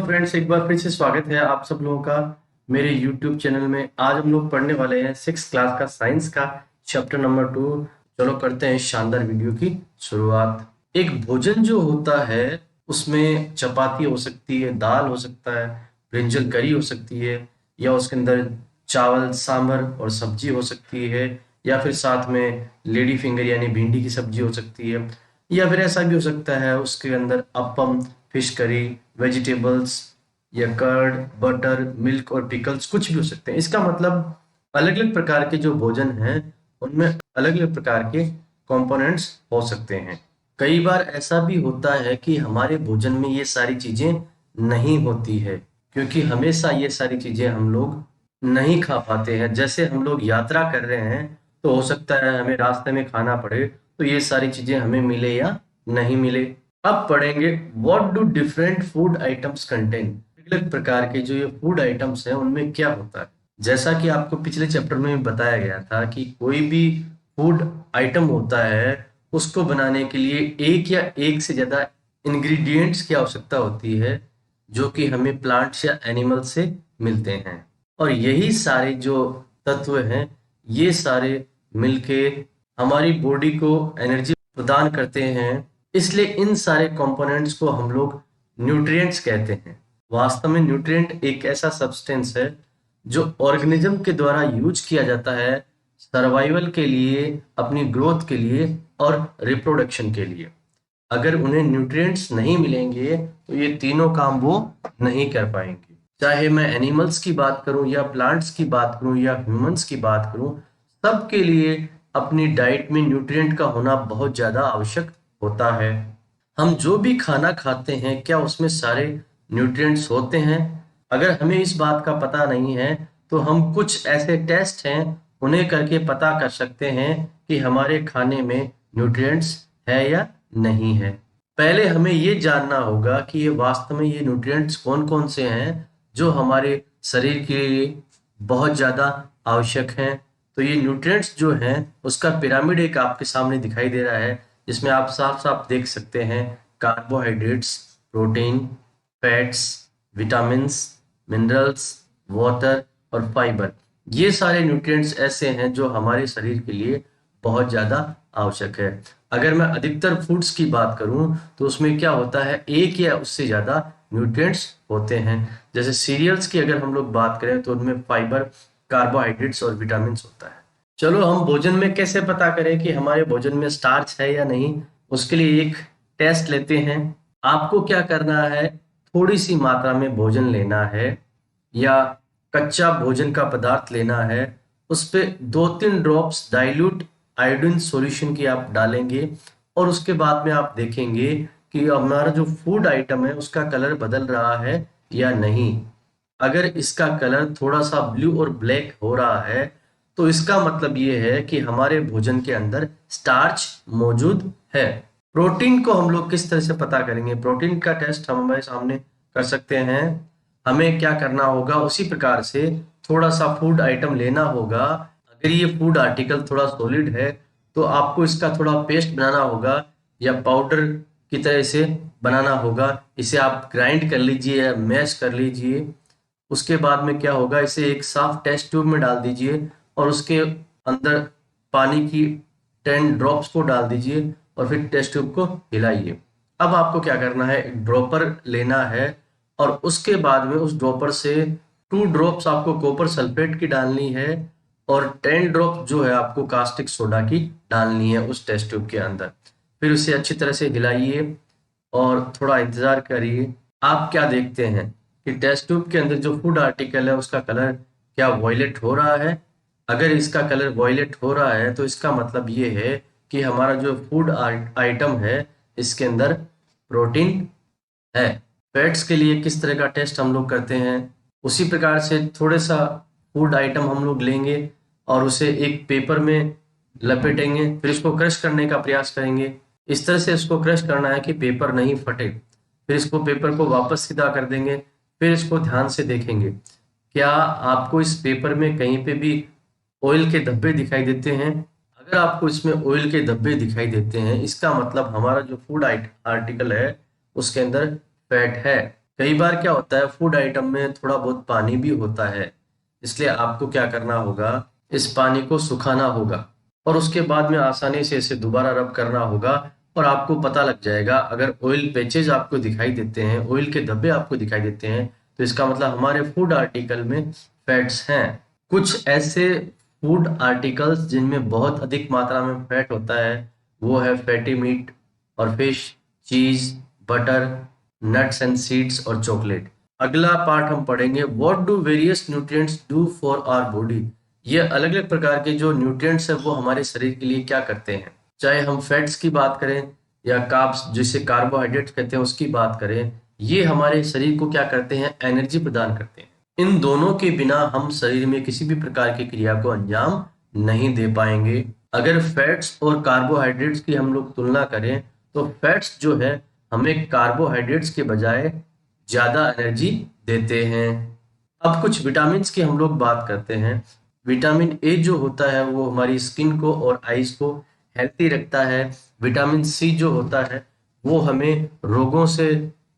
Friends, एक बार फिर से स्वागत है आप सब लोगों का मेरे YouTube चैनल में। आज हम लोग पढ़ने वाले हैं 6th क्लास का साइंस का चैप्टर नंबर 2। चलो करते हैं शानदार वीडियो की शुरुआत। एक भोजन जो होता है उसमें चपाती हो सकती है, दाल हो सकता है, ब्रिंजल करी हो सकती है, या उसके अंदर चावल सांभर और सब्जी हो सकती है, या फिर साथ में लेडी फिंगर यानी भिंडी की सब्जी हो सकती है, या फिर ऐसा भी हो सकता है उसके अंदर अपम, फिश करी, वेजिटेबल्स या कर्ड, बटर, मिल्क और पिकल्स कुछ भी हो सकते हैं। इसका मतलब अलग अलग प्रकार के जो भोजन हैं उनमें अलग अलग प्रकार के कंपोनेंट्स हो सकते हैं। कई बार ऐसा भी होता है कि हमारे भोजन में ये सारी चीजें नहीं होती है, क्योंकि हमेशा ये सारी चीजें हम लोग नहीं खा पाते हैं। जैसे हम लोग यात्रा कर रहे हैं तो हो सकता है हमें रास्ते में खाना पड़े, तो ये सारी चीजें हमें मिले या नहीं मिले। अब पढ़ेंगे what do different food items contain. अलग अलग प्रकार के जो ये फूड आइटम्स हैं उनमें क्या होता है। जैसा कि आपको पिछले चैप्टर में बताया गया था कि कोई भी फूड आइटम होता है उसको बनाने के लिए एक या एक से ज्यादा इंग्रेडिएंट्स की आवश्यकता होती है, जो कि हमें प्लांट्स या एनिमल से मिलते हैं। और यही सारे जो तत्व हैं ये सारे मिलके हमारी बॉडी को एनर्जी प्रदान करते हैं। इसलिए इन सारे कंपोनेंट्स को हम लोग न्यूट्रिएंट्स कहते हैं। वास्तव में न्यूट्रिएंट एक ऐसा सब्सटेंस है जो ऑर्गेनिज्म के द्वारा यूज किया जाता है सर्वाइवल के लिए, अपनी ग्रोथ के लिए और रिप्रोडक्शन के लिए। अगर उन्हें न्यूट्रिएंट्स नहीं मिलेंगे तो ये तीनों काम वो नहीं कर पाएंगे। चाहे मैं एनिमल्स की बात करूं या प्लांट्स की बात करूं या ह्यूमंस की बात करूं, सबके लिए अपनी डाइट में न्यूट्रिएंट का होना बहुत ज्यादा आवश्यक होता है। हम जो भी खाना खाते हैं क्या उसमें सारे न्यूट्रिएंट्स होते हैं? अगर हमें इस बात का पता नहीं है तो हम कुछ ऐसे टेस्ट हैं उन्हें करके पता कर सकते हैं कि हमारे खाने में न्यूट्रिएंट्स है या नहीं है। पहले हमें ये जानना होगा कि ये वास्तव में ये न्यूट्रिएंट्स कौन-कौन से हैं जो हमारे शरीर के लिए बहुत ज़्यादा आवश्यक हैं। तो ये न्यूट्रिएंट्स जो हैं उसका पिरामिड एक आपके सामने दिखाई दे रहा है, जिसमें आप साफ-साफ देख सकते हैं carbohydrates, protein, fats, vitamins, minerals, water और फाइबर। ये सारे न्यूट्रिएंट्स ऐसे हैं जो हमारे शरीर के लिए बहुत ज़्यादा आवश्यक है। अगर मैं अधिकतर फूड्स की बात करूं तो उसमें क्या होता है, एक या उससे ज़्यादा न्यूट्रिएंट्स होते हैं। जैसे सीरियल्स की अगर हम लोग बात करें तो उनमें फाइबर, कार्बोहाइड्रेट्स और विटामिन्स होता है। चलो हम भोजन में कैसे पता करें कि हमारे भोजन में स्टार्च है या नहीं, उसके लिए एक टेस्ट लेते हैं। आपको क्या करना है, थोड़ी सी मात्रा में भोजन लेना है या कच्चा भोजन का पदार्थ लेना है, उस पे 2-3 ड्रॉप्स डाइल्यूट आयोडीन सॉल्यूशन की आप डालेंगे और उसके बाद में आप देखेंगे कि हमारा जो फूड आइटम है उसका कलर बदल रहा है या नहीं। अगर इसका कलर थोड़ा सा ब्लू और ब्लैक हो रहा है तो इसका मतलब ये है कि हमारे भोजन के अंदर स्टार्च मौजूद है। प्रोटीन को हम लोग किस तरह से पता करेंगे? प्रोटीन का टेस्ट हम हमारे सामने कर सकते हैं। हमें क्या करना होगा, उसी प्रकार से थोड़ा सा फूड आइटम लेना होगा। अगर ये फूड आर्टिकल थोड़ा सॉलिड है तो आपको इसका थोड़ा पेस्ट बनाना होगा या पाउडर की तरह से बनाना होगा। इसे आप ग्राइंड कर लीजिए या मैश कर लीजिए। उसके बाद में क्या होगा, इसे एक साफ टेस्ट ट्यूब में डाल दीजिए और उसके अंदर पानी की 10 ड्रॉप्स को डाल दीजिए और फिर टेस्ट ट्यूब को हिलाइए। अब आपको क्या करना है, एक ड्रॉपर लेना है और उसके बाद में उस ड्रॉपर से 2 ड्रॉप्स आपको कॉपर सल्फेट की डालनी है और 10 ड्रॉप जो है आपको कास्टिक सोडा की डालनी है उस टेस्ट ट्यूब के अंदर। फिर उसे अच्छी तरह से हिलाइए और थोड़ा इंतजार करिए। आप क्या देखते हैं कि टेस्ट ट्यूब के अंदर जो फूड आर्टिकल है उसका कलर क्या वॉयलेट हो रहा है? अगर इसका कलर वॉयलेट हो रहा है तो इसका मतलब ये है कि हमारा जो फूड आइटम है इसके अंदर प्रोटीन है। फैट्स के लिए किस तरह का टेस्ट हम लोग करते हैं, उसी प्रकार से थोड़े सा फूड आइटम हम लोग लेंगे और उसे एक पेपर में लपेटेंगे, फिर इसको क्रश करने का प्रयास करेंगे। इस तरह से इसको क्रश करना है कि पेपर नहीं फटे। फिर इसको पेपर को वापस सीधा कर देंगे, फिर इसको ध्यान से देखेंगे क्या आपको इस पेपर में कहीं पे भी ऑयल के धब्बे दिखाई देते हैं। अगर आपको इसमें ऑयल के धब्बे दिखाई देते हैं इसका मतलब हमारा जो फूड आर्टिकल है उसके अंदर फैट है। कई बार क्या होता है, फूड आइटम में थोड़ा बहुत पानी भी होता है, इसलिए आपको क्या करना होगा, इस पानी को सुखाना होगा और उसके बाद में आसानी से इसे दोबारा रब करना होगा और आपको पता लग जाएगा। अगर ऑयल पैचेज आपको दिखाई देते हैं, ऑयल के धब्बे आपको दिखाई देते हैं, तो इसका मतलब हमारे फूड आर्टिकल में फैट्स हैं। कुछ ऐसे फूड आर्टिकल्स जिनमें बहुत अधिक मात्रा में फैट होता है, वो है फैटी मीट और fish, cheese, butter, nuts and seeds और चॉकलेट। अगला पार्ट हम पढ़ेंगे, what do various nutrients do for our body. ये अलग अलग प्रकार के जो न्यूट्रिएंट्स हैं वो हमारे शरीर के लिए क्या करते हैं। चाहे हम फैट्स की बात करें या कार्ब्स जिसे कार्बोहाइड्रेट्स कहते हैं उसकी बात करें, ये हमारे शरीर को क्या करते हैं, एनर्जी प्रदान करते हैं। इन दोनों के बिना हम शरीर में किसी भी प्रकार की क्रिया को अंजाम नहीं दे पाएंगे। अगर फैट्स और कार्बोहाइड्रेट्स की हम लोग तुलना करें तो फैट्स जो है हमें कार्बोहाइड्रेट्स के बजाय ज्यादा एनर्जी देते हैं। अब कुछ विटामिन की हम लोग बात करते हैं। विटामिन ए जो होता है वो हमारी स्किन को और आईज को हेल्थी रखता है। विटामिन सी जो होता है वो हमें रोगों से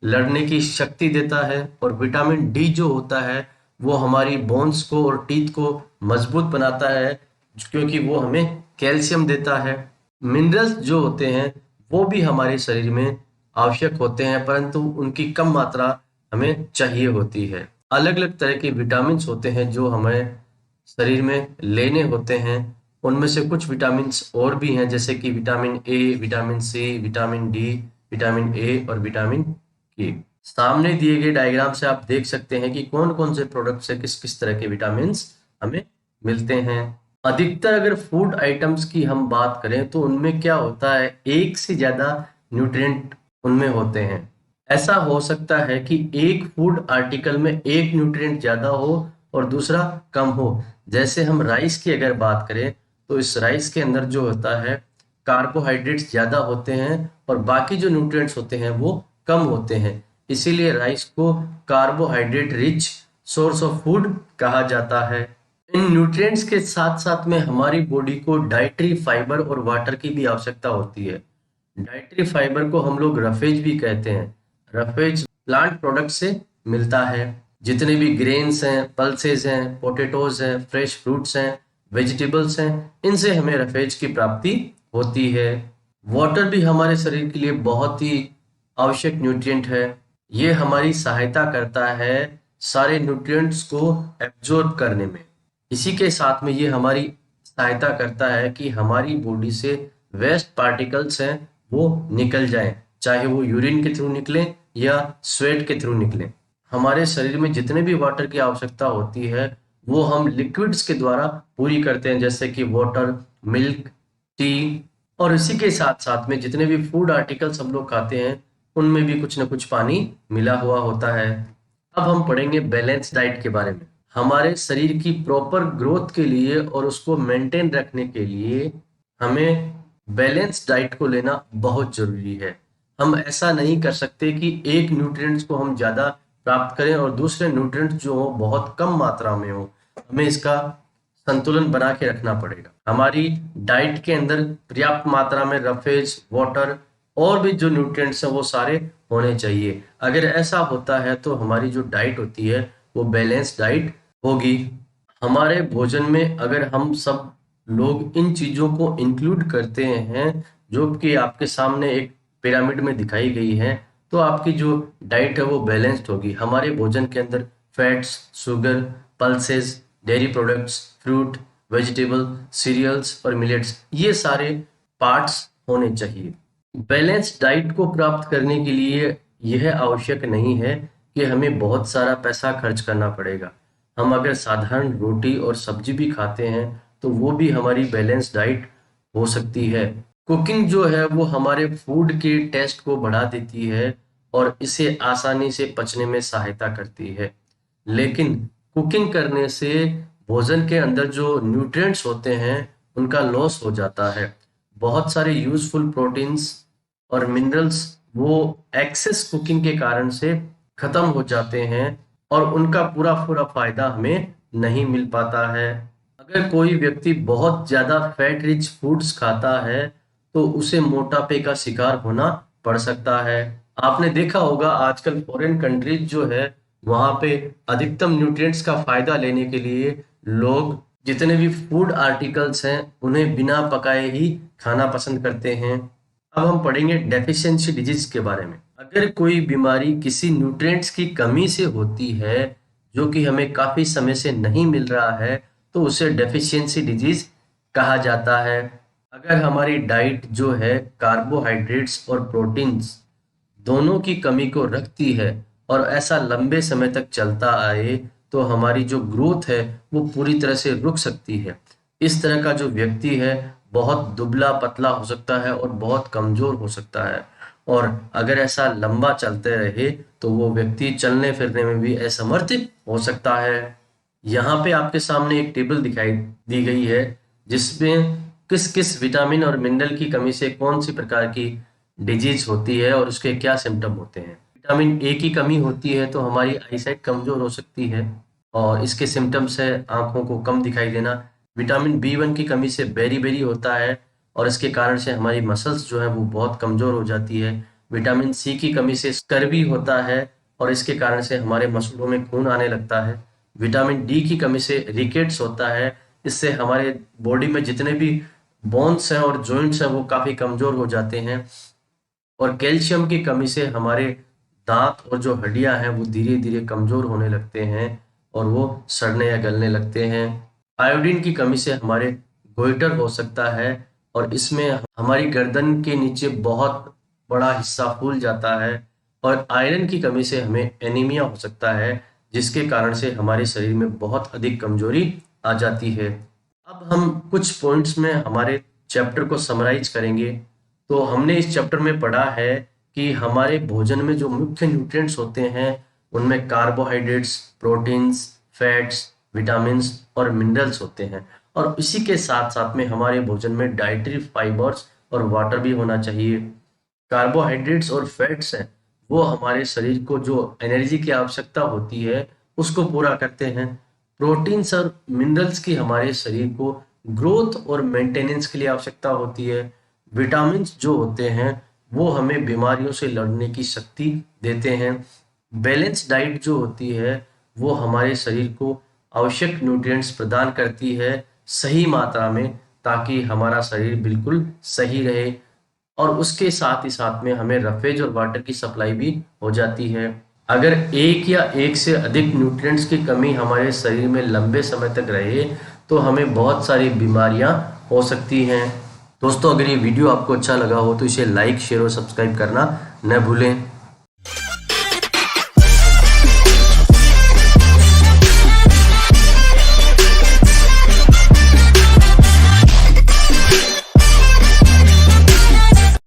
लड़ने की शक्ति देता है और विटामिन डी जो होता है वो हमारी बोन्स को और टीथ को मजबूत बनाता है, क्योंकि वो हमें कैल्शियम देता है। मिनरल्स जो होते हैं वो भी हमारे शरीर में आवश्यक होते हैं, परंतु उनकी कम मात्रा हमें चाहिए होती है। अलग अलग तरह के विटामिन होते हैं जो हमें शरीर में लेने होते हैं। उनमें से कुछ विटामिन और भी हैं, जैसे कि vitamin A, vitamin C, vitamin D, vitamin A और विटामिन के। सामने दिए गए डायग्राम से आप देख सकते हैं कि कौन कौन से प्रोडक्ट से किस किस तरह के विटामिन हमें मिलते हैं। अधिकतर अगर फूड आइटम्स की हम बात करें तो उनमें क्या होता है, एक से ज्यादा न्यूट्रिएंट उनमें होते हैं। ऐसा हो सकता है कि एक फूड आर्टिकल में एक न्यूट्रिएंट ज्यादा हो और दूसरा कम हो। जैसे हम राइस की अगर बात करें तो इस राइस के अंदर जो होता है कार्बोहाइड्रेट्स ज्यादा होते हैं और बाकी जो न्यूट्रिएंट्स होते हैं वो कम होते हैं। इसीलिए राइस को carbohydrate rich source of food कहा जाता है। इन न्यूट्रिएंट्स के साथ साथ में हमारी बॉडी को डाइटरी फाइबर और वाटर की भी आवश्यकता होती है। डाइटरी फाइबर को हम लोग रफेज भी कहते हैं। रफेज प्लांट प्रोडक्ट से मिलता है। जितने भी ग्रेन्स हैं, पल्सेस हैं, पोटैटोज हैं, फ्रेश फ्रूट्स हैं, वेजिटेबल्स हैं, इनसे हमें रफेज की प्राप्ति होती है। वाटर भी हमारे शरीर के लिए बहुत ही आवश्यक न्यूट्रिएंट है। ये हमारी सहायता करता है सारे न्यूट्रिएंट्स को एब्जॉर्ब करने में। इसी के साथ में ये हमारी सहायता करता है कि हमारी बॉडी से वेस्ट पार्टिकल्स हैं वो निकल जाएं, चाहे वो यूरिन के थ्रू निकले या स्वेट के थ्रू निकले। हमारे शरीर में जितने भी वाटर की आवश्यकता होती है वो हम लिक्विड्स के द्वारा पूरी करते हैं, जैसे कि वाटर, मिल्क, टी। और इसी के साथ साथ में जितने भी फूड आर्टिकल्स हम लोग खाते हैं उनमें भी कुछ ना कुछ पानी मिला हुआ होता है। अब हम पढ़ेंगे बैलेंस डाइट के बारे में। हमारे शरीर की प्रॉपर ग्रोथ के लिए और उसको मेंटेन रखने के लिए हमें बैलेंस डाइट को लेना बहुत जरूरी है। हम ऐसा नहीं कर सकते कि एक न्यूट्रिएंट्स को हम ज्यादा प्राप्त करें और दूसरे न्यूट्रिएंट्स जो हो बहुत कम मात्रा में हो। हमें इसका संतुलन बना के रखना पड़ेगा। हमारी डाइट के अंदर पर्याप्त मात्रा में रफेज, वाटर और भी जो न्यूट्रिएंट्स हैं वो सारे होने चाहिए। अगर ऐसा होता है तो हमारी जो डाइट होती है वो बैलेंस डाइट होगी। हमारे भोजन में अगर हम सब लोग इन चीजों को इंक्लूड करते हैं जो कि आपके सामने एक पिरामिड में दिखाई गई है, तो आपकी जो डाइट है वो बैलेंस्ड होगी। हमारे भोजन के अंदर fats, sugar, pulses, dairy products, fruit, vegetable, cereals और मिलेट्स, ये सारे पार्ट्स होने चाहिए। बैलेंस डाइट को प्राप्त करने के लिए यह आवश्यक नहीं है कि हमें बहुत सारा पैसा खर्च करना पड़ेगा। हम अगर साधारण रोटी और सब्जी भी खाते हैं तो वो भी हमारी बैलेंस डाइट हो सकती है। कुकिंग जो है वो हमारे फूड के टेस्ट को बढ़ा देती है और इसे आसानी से पचने में सहायता करती है। लेकिन कुकिंग करने से भोजन के अंदर जो न्यूट्रिएंट्स होते हैं उनका लॉस हो जाता है। बहुत सारे यूजफुल प्रोटीन्स और मिनरल्स वो एक्सेस कुकिंग के कारण से खत्म हो जाते हैं और उनका पूरा पूरा फायदा हमें नहीं मिल पाता है। अगर कोई व्यक्ति बहुत ज्यादा फैट रिच फूड्स खाता है तो उसे मोटापे का शिकार होना पड़ सकता है। आपने देखा होगा आजकल फॉरेन कंट्रीज जो है वहां पे अधिकतम न्यूट्रिएंट्स का फायदा लेने के लिए लोग जितने भी फूड आर्टिकल्स हैं उन्हें बिना पकाए ही खाना पसंद करते हैं। अब हम पढ़ेंगे डेफिशिएंसी डिजीज के बारे में। अगर कोई बीमारी किसी न्यूट्रिएंट्स की कमी से होती है जो कि हमें काफी समय से नहीं मिल रहा है तो उसे डेफिशिएंसी डिजीज कहा जाता है। अगर हमारी डाइट जो है कार्बोहाइड्रेट्स और प्रोटीन्स दोनों की कमी को रखती है और ऐसा लंबे समय तक चलता आए तो हमारी जो ग्रोथ है वो पूरी तरह से रुक सकती है। इस तरह का जो व्यक्ति है बहुत दुबला पतला हो सकता है और बहुत कमजोर हो सकता है, और अगर ऐसा लंबा चलते रहे तो वो व्यक्ति चलने फिरने में भी असमर्थ हो सकता है। यहाँ पे आपके सामने एक टेबल दिखाई दी गई है जिसमें किस किस विटामिन और मिनरल की कमी से कौन सी प्रकार की डिजीज होती है और उसके क्या सिम्टम होते हैं। विटामिन ए की कमी होती है तो हमारी आईसाइट कमजोर हो सकती है और इसके सिम्टम्स है आंखों को कम दिखाई देना। विटामिन बी 1 की कमी से बेरी होता है और इसके कारण से हमारी मसल्स जो है वो बहुत कमजोर हो जाती है। विटामिन सी की कमी से स्कर्वी होता है और इसके कारण से हमारे मसलों में खून आने लगता है। विटामिन डी की कमी से रिकेट्स होता है, इससे हमारे बॉडी में जितने भी बोन्स हैं और जॉइंट्स हैं वो काफी कमजोर हो जाते हैं। और कैल्शियम की कमी से हमारे दांत और जो हड्डियां हैं वो धीरे धीरे कमजोर होने लगते हैं और वो सड़ने या गलने लगते हैं। आयोडीन की कमी से हमारे गोइटर हो सकता है और इसमें हमारी गर्दन के नीचे बहुत बड़ा हिस्सा फूल जाता है। और आयरन की कमी से हमें एनीमिया हो सकता है जिसके कारण से हमारे शरीर में बहुत अधिक कमजोरी आ जाती है। अब हम कुछ पॉइंट्स में हमारे चैप्टर को समराइज करेंगे। तो हमने इस चैप्टर में पढ़ा है कि हमारे भोजन में जो मुख्य न्यूट्रिएंट्स होते हैं उनमें कार्बोहाइड्रेट्स, प्रोटीन्स, फैट्स, विटामिन्स और मिनरल्स होते हैं, और इसी के साथ साथ में हमारे भोजन में डाइटरी फाइबर्स और वाटर भी होना चाहिए। कार्बोहाइड्रेट्स और फैट्स हैं वो हमारे शरीर को जो एनर्जी की आवश्यकता होती है उसको पूरा करते हैं। प्रोटीन्स और मिनरल्स की हमारे शरीर को ग्रोथ और मेंटेनेंस के लिए आवश्यकता होती है। विटामिन जो होते हैं वो हमें बीमारियों से लड़ने की शक्ति देते हैं। बैलेंस डाइट जो होती है वो हमारे शरीर को आवश्यक न्यूट्रिएंट्स प्रदान करती है सही मात्रा में, ताकि हमारा शरीर बिल्कुल सही रहे। और उसके साथ ही साथ में हमें रफेज और वाटर की सप्लाई भी हो जाती है। अगर एक या एक से अधिक न्यूट्रिएंट्स की कमी हमारे शरीर में लंबे समय तक रहे तो हमें बहुत सारी बीमारियां हो सकती हैं। दोस्तों, अगर ये वीडियो आपको अच्छा लगा हो तो इसे लाइक, शेयर और सब्सक्राइब करना न भूलें।